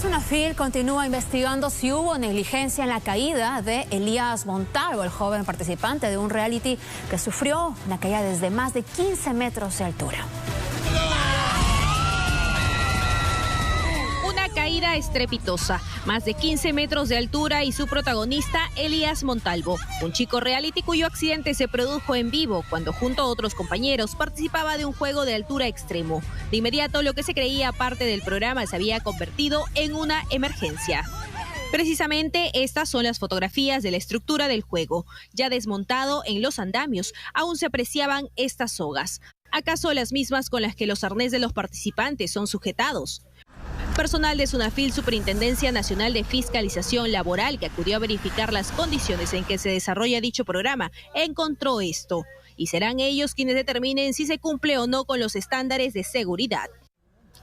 SUNAFIL continúa investigando si hubo negligencia en la caída de Elías Montalvo, el joven participante de un reality que sufrió una caída desde más de 15 metros de altura. Una caída estrepitosa, más de 15 metros de altura, y su protagonista, Elías Montalvo, un chico reality cuyo accidente se produjo en vivo cuando junto a otros compañeros participaba de un juego de altura extremo. De inmediato, lo que se creía parte del programa se había convertido en una emergencia. Precisamente estas son las fotografías de la estructura del juego. Ya desmontado en los andamios, aún se apreciaban estas sogas. ¿Acaso las mismas con las que los arnés de los participantes son sujetados? Personal de SUNAFIL, Superintendencia Nacional de Fiscalización Laboral, que acudió a verificar las condiciones en que se desarrolla dicho programa, encontró esto. Y serán ellos quienes determinen si se cumple o no con los estándares de seguridad.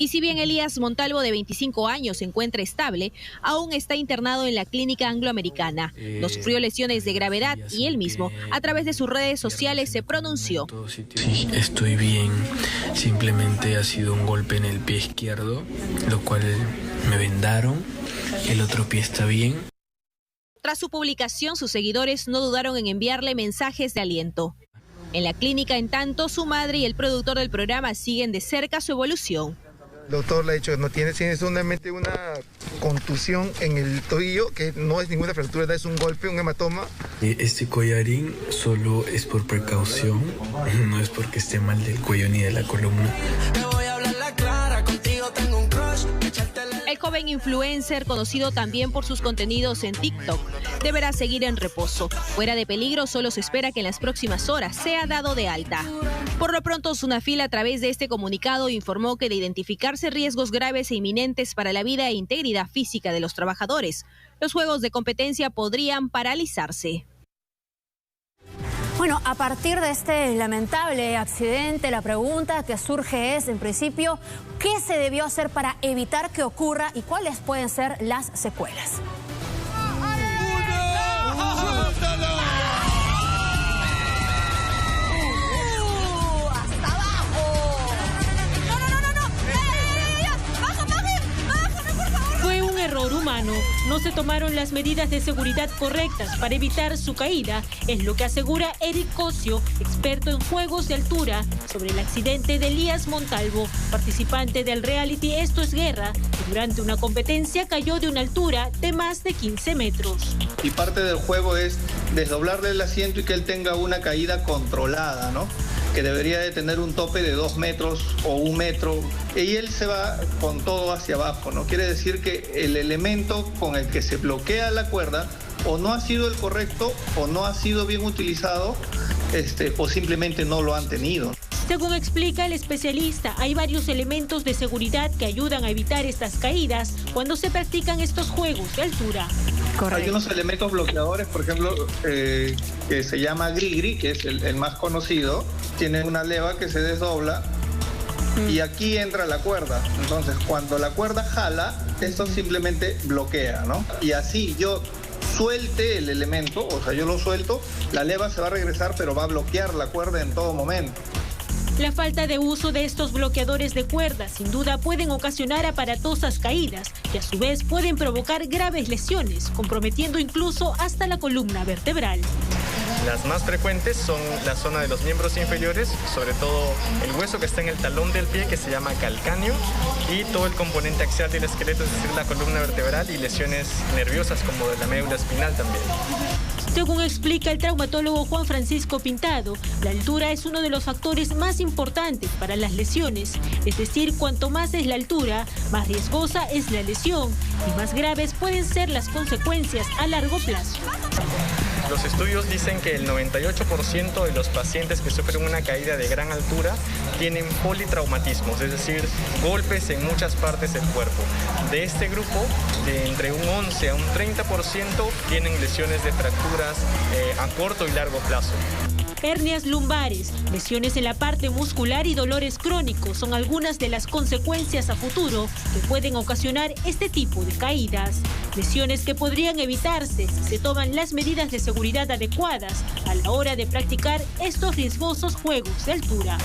Y si bien Elías Montalvo, de 25 años, se encuentra estable, aún está internado en la clínica angloamericana. No sufrió lesiones de gravedad y él mismo, a través de sus redes sociales, se pronunció. Sí, estoy bien. Simplemente ha sido un golpe en el pie izquierdo, lo cual me vendaron. El otro pie está bien. Tras su publicación, sus seguidores no dudaron en enviarle mensajes de aliento. En la clínica, en tanto, su madre y el productor del programa siguen de cerca su evolución. El doctor le ha dicho que no tiene solamente una contusión en el tobillo, que no es ninguna fractura, es un golpe, un hematoma. Este collarín solo es por precaución, no es porque esté mal del cuello ni de la columna. El joven influencer, conocido también por sus contenidos en TikTok, deberá seguir en reposo. Fuera de peligro, solo se espera que en las próximas horas sea dado de alta. Por lo pronto, SUNAFIL, a través de este comunicado, informó que de identificarse riesgos graves e inminentes para la vida e integridad física de los trabajadores, los juegos de competencia podrían paralizarse. Bueno, a partir de este lamentable accidente, la pregunta que surge es, en principio, ¿qué se debió hacer para evitar que ocurra y cuáles pueden ser las secuelas? Error humano. No se tomaron las medidas de seguridad correctas para evitar su caída, es lo que asegura Eric Cosio, experto en juegos de altura, sobre el accidente de Elías Montalvo, participante del reality Esto es Guerra, que durante una competencia cayó de una altura de más de 15 metros. Y parte del juego es desdoblarle el asiento y que él tenga una caída controlada, ¿no? Que debería de tener un tope de 2 metros o 1 metro, y él se va con todo hacia abajo, ¿no? Quiere decir que el elemento con el que se bloquea la cuerda o no ha sido el correcto o no ha sido bien utilizado, o simplemente no lo han tenido. Según explica el especialista, hay varios elementos de seguridad que ayudan a evitar estas caídas cuando se practican estos juegos de altura. Correcto. Hay unos elementos bloqueadores, por ejemplo, que se llama grigri, que es el más conocido. Tiene una leva que se desdobla y aquí entra la cuerda. Entonces, cuando la cuerda jala, esto simplemente bloquea, ¿no? Y así yo suelte el elemento, o sea, yo lo suelto, la leva se va a regresar, pero va a bloquear la cuerda en todo momento. La falta de uso de estos bloqueadores de cuerdas sin duda pueden ocasionar aparatosas caídas que a su vez pueden provocar graves lesiones, comprometiendo incluso hasta la columna vertebral. Las más frecuentes son la zona de los miembros inferiores, sobre todo el hueso que está en el talón del pie, que se llama calcáneo, y todo el componente axial del esqueleto, es decir, la columna vertebral, y lesiones nerviosas como de la médula espinal también. Según explica el traumatólogo Juan Francisco Pintado, la altura es uno de los factores más importantes para las lesiones. Es decir, cuanto más es la altura, más riesgosa es la lesión y más graves pueden ser las consecuencias a largo plazo. Los estudios dicen que el 98% de los pacientes que sufren una caída de gran altura tienen politraumatismos, es decir, golpes en muchas partes del cuerpo. De este grupo, de entre un 11 a un 30% tienen lesiones de fracturas a corto y largo plazo. Hernias lumbares, lesiones en la parte muscular y dolores crónicos son algunas de las consecuencias a futuro que pueden ocasionar este tipo de caídas. Lesiones que podrían evitarse si se toman las medidas de seguridad adecuadas a la hora de practicar estos riesgosos juegos de altura.